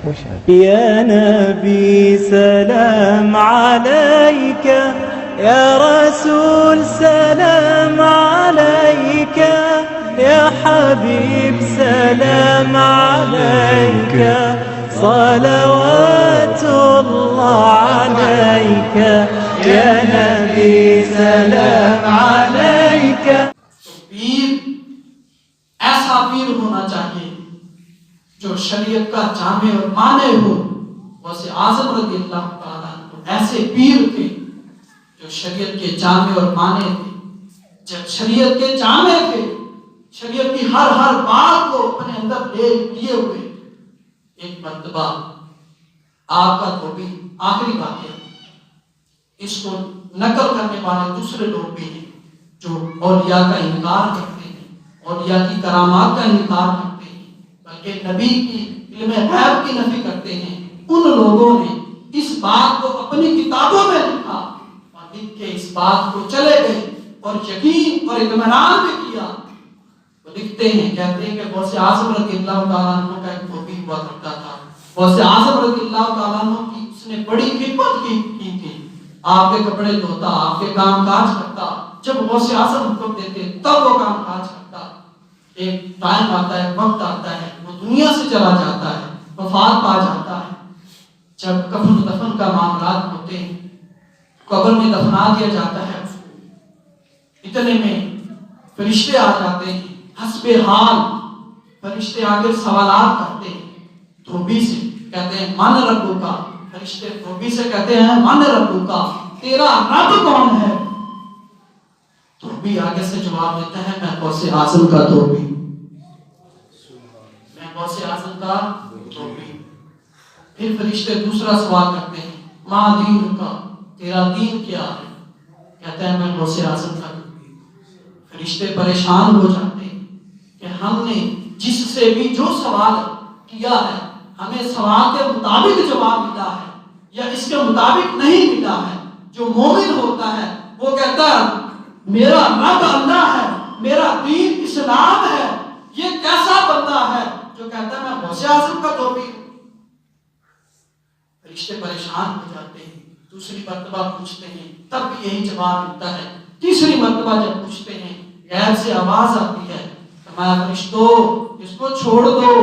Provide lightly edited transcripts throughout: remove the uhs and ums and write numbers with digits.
يا نبي سلام عليك، يا رسول سلام عليك، يا حبيب سلام عليك، صلوات الله عليك، يا نبي سلام عليك. پیر ایسا پیر ہونا چاہیے جو شریعت کا جامع اور مانے ہو. غوث اعظم رضی اللہ تعالیٰ عنہ ایسے پیر تھے جو شریعت کے جامع اور مانے تھے. جب شریعت کے جامع تھے، شریعت کی ہر بات کو اپنے اندر لیے ہوئے. ایک مرتبہ آپ کا دھوبی، آخری واقعہ، اس کو نقل کرنے والے دوسرے لوگ بھی ہیں جو اولیاء کا انکار کرتے ہیں، اولیاء کی کرامات کا انکار کرتے ہیں، بلکہ نبی کی علم غیب کی نفی کرتے ہیں. ان لوگوں نے اس بات کو اپنی کتابوں میں لکھا اور لکھ کے اس بات کو چلے گئے اور یقین اور اطمینان بھی کیا. وہ لکھتے ہیں، کہتے ہیں کہ غوث اعظم رضی اللہ تعالیٰ عنہ کا ایک دھوبی ہوا کرتا تھا. غوث اعظم رضی اللہ تعالیٰ عنہ کی اس نے بڑی خدمت کی تھی. آپ کے کپڑے دھوتا، آپ کے کام کاج کرتا. جب غوث اعظم حکم دیتے تب وہ کام کاج کرتا. ایک ٹائم آتا ہے، وقت آتا ہے، وہ دنیا سے چلا جاتا ہے، وفات پا جاتا ہے. جب کفن دفن کا معاملات ہوتے ہیں، قبر میں دفنا دیا جاتا ہے، اتنے میں فرشتے آ جاتے ہیں. حسب حال فرشتے آگے سوالات کرتے ہیں. دھوبی سے کہتے ہیں من ربو کا. فرشتے دھوبی سے کہتے ہیں من ربو کا، تیرا رب کون ہے؟ دھوبی آگے سے جواب دیتا ہے میں غوث اعظم کا دھوبی، میں غوث اعظم کا دھوبی. پھر فرشتے دوسرا سوال کرتے ہیں ما دین کا، تیرا دین کیا ہے؟ کہتا ہے میں غوث اعظم کا دھوبی. فرشتے پریشان ہو جاتے ہیں کہ ہم نے جس سے بھی جو سوال کیا ہے ہمیں سوال کے مطابق جواب ملا ہے یا اس کے مطابق نہیں ملا ہے. جو مومن ہوتا ہے وہ کہتا ہے میرا رب اللہ ہے، میرا دین اسلام ہے. یہ کیسا بندہ ہے جو کہتا ہے میں غوث اعظم کا دھوبی ہوں؟ فرشتے پریشان ہو جاتے ہیں. دوسری مرتبہ پوچھتے ہیں تب بھی یہی جواب ملتا ہے. تیسری مرتبہ جب پوچھتے ہیں غیب سے آواز آتی ہے فرشتوں اس کو چھوڑ دو،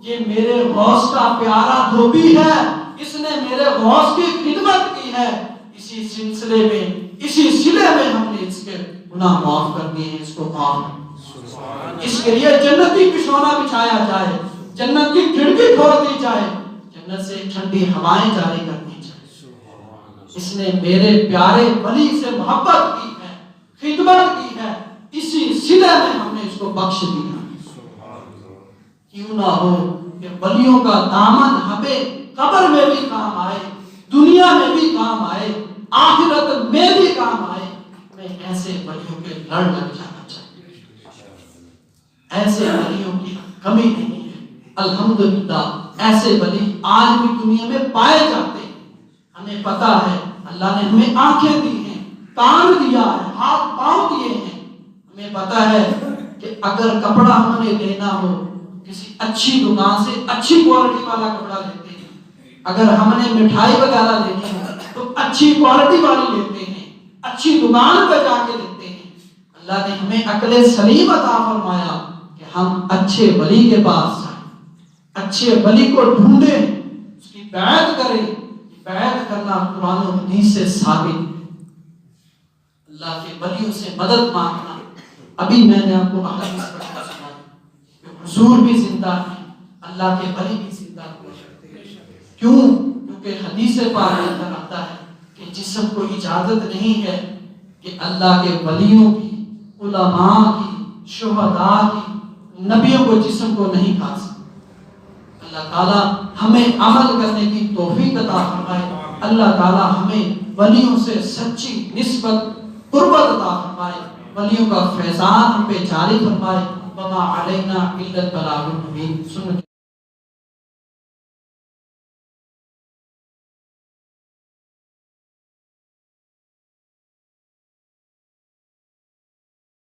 یہ میرے غوث کا پیارا دھوبی ہے، اس نے میرے غوث کی خدمت کی ہے. اسی سلسلے میں اسی صلے میں ہم نے اس کے گناہ معاف کر دیے ہیں، اس کو معاف. اس کے لیے جنتی بچھونا بچھایا جائے، جنت کی کھڑکی کھول دی جائے، جنت سے ٹھنڈی ہوائیں جاری کر دی جائے. اس نے میرے پیارے ولی سے محبت کی ہے، خدمت کی ہے، اسی صلے میں ہم نے اس کو بخش دیا. کیوں نہ ہو کہ ولیوں کا دامن ہمیں قبر میں بھی کام آئے، دنیا میں بھی کام آئے، آخرت میں بھی کام آئے. میں ایسے ولیوں کے لڑ لگ جانا چاہیے. ایسے ولیوں کی کمی نہیں ہے. الحمدللہ ایسے ولی آج بھی دنیا میں پائے جاتے ہیں. ہمیں پتا ہے اللہ نے ہمیں آنکھیں دی ہیں، کان دیا ہے، ہاتھ پاؤں دیے ہیں. ہمیں پتا ہے کہ اگر کپڑا ہم نے لینا ہو کسی اچھی دکان سے اچھی کوالٹی والا کپڑا لیتے ہیں. اگر ہم نے مٹھائی وغیرہ لینی ہو تو اچھی کوالٹی والی لیتے ہیں، اچھی دکان پہ جا کے لیتے ہیں. اللہ نے ہمیں عقل سلیم عطا فرمایا کہ ہم اچھے ولی کے پاس جائیں، اچھے ولی کو ڈھونڈیں، اس کی بیعت کریں. بیعت کرنا قرآن و حدیث سے ثابت ہے. اللہ کے ولیوں سے مدد مانگنا. ابھی میں نے آپ کو احادیث پڑھ کر سنائی کہ حضور بھی زندہ ہیں، اللہ کے ولی بھی زندہ ہوئے. کیوں؟ کیونکہ حدیث پاک میں اندر آتا ہے کہ جسم کو اجازت نہیں ہے کہ اللہ کے ولیوں کی، علماء کی، شہداء کی، نبیوں کو جسم کو نہیں کھا سکتے. اللہ تعالیٰ ہمیں عمل کرنے کی توفیق عطا فرمائے. اللہ تعالیٰ ہمیں ولیوں سے سچی نسبت قربت عطا فرمائے. ولیوں کا فیضان ہم پہ جاری فرمائے. وما علینا الا البلاغ المبین.